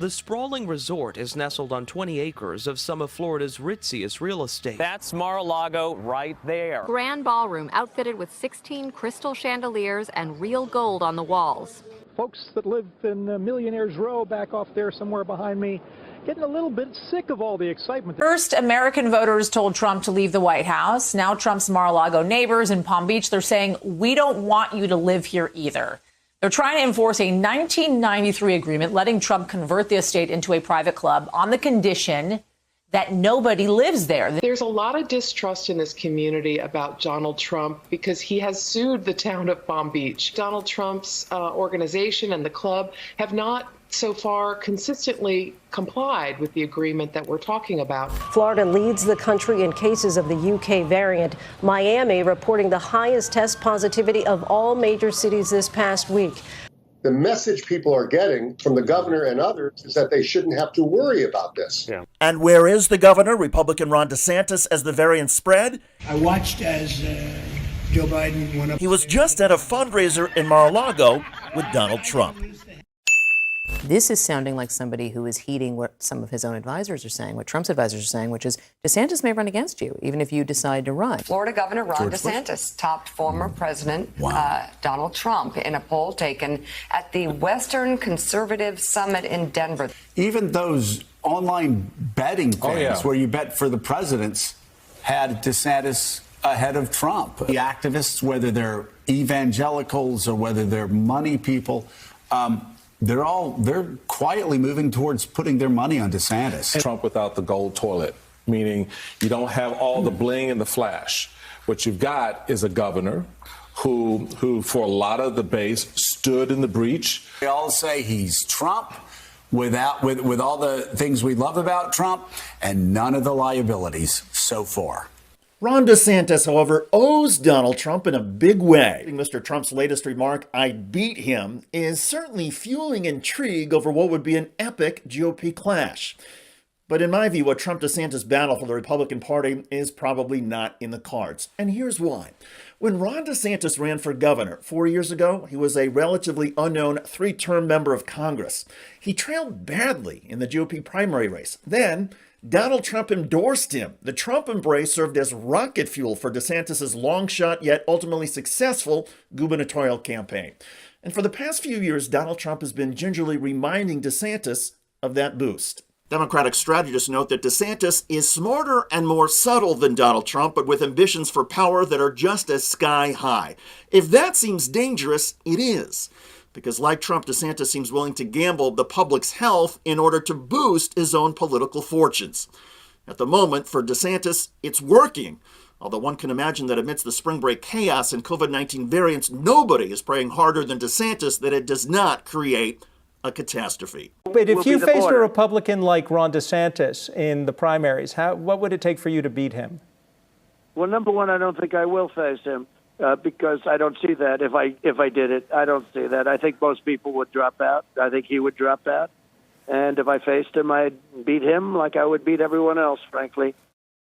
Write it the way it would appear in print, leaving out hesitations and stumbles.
The sprawling resort is nestled on 20 acres of some of Florida's ritziest real estate. That's Mar-a-Lago right there. Grand ballroom outfitted with 16 crystal chandeliers and real gold on the walls. Folks that live in Millionaire's Row back off there somewhere behind me, getting a little bit sick of all the excitement. First, American voters told Trump to leave the White House. Now Trump's Mar-a-Lago neighbors in Palm Beach, they're saying, we don't want you to live here either. They're trying to enforce a 1993 agreement letting Trump convert the estate into a private club on the condition that nobody lives there. There's a lot of distrust in this community about Donald Trump because he has sued the town of Palm Beach. Donald Trump's organization and the club have not so far consistently complied with the agreement that we're talking about. Florida leads the country in cases of the UK variant. Miami reporting the highest test positivity of all major cities this past week. The message people are getting from the governor and others is that they shouldn't have to worry about this. Yeah. And where is the governor, Republican Ron DeSantis, as the variant spread? I watched as Joe Biden went up. He was just at a fundraiser in Mar-a-Lago with Donald Trump. This is sounding like somebody who is heeding what some of his own advisors are saying, what Trump's advisors are saying, which is DeSantis may run against you, even if you decide to run. Florida Governor Ron DeSantis topped former President Donald Trump in a poll taken at the Western Conservative Summit in Denver. Even those online betting things where you bet for the presidents had DeSantis ahead of Trump. The activists, whether they're evangelicals or whether they're money people, they're quietly moving towards putting their money on DeSantis. Trump without the gold toilet, meaning you don't have all the bling and the flash. What you've got is a governor who for a lot of the base stood in the breach. They all say he's Trump with all the things we love about Trump and none of the liabilities so far. Ron DeSantis, however, owes Donald Trump in a big way. Mr. Trump's latest remark, "I beat him," is certainly fueling intrigue over what would be an epic GOP clash. But in my view, a Trump-DeSantis battle for the Republican Party is probably not in the cards. And here's why. When Ron DeSantis ran for governor 4 years ago, he was a relatively unknown three-term member of Congress. He trailed badly in the GOP primary race. Then Donald Trump endorsed him. The Trump embrace served as rocket fuel for DeSantis' long-shot yet ultimately successful gubernatorial campaign. And for the past few years, Donald Trump has been gingerly reminding DeSantis of that boost. Democratic strategists note that DeSantis is smarter and more subtle than Donald Trump, but with ambitions for power that are just as sky high. If that seems dangerous, it is. Because like Trump, DeSantis seems willing to gamble the public's health in order to boost his own political fortunes. At the moment, for DeSantis, it's working. Although one can imagine that amidst the spring break chaos and COVID-19 variants, nobody is praying harder than DeSantis that it does not create a catastrophe. But if you faced a Republican like Ron DeSantis in the primaries, what would it take for you to beat him? Well, number one, I don't think I will face him. Because I don't see that. If I did it, I don't see that. I think most people would drop out. I think he would drop out. And if I faced him, I'd beat him like I would beat everyone else, frankly.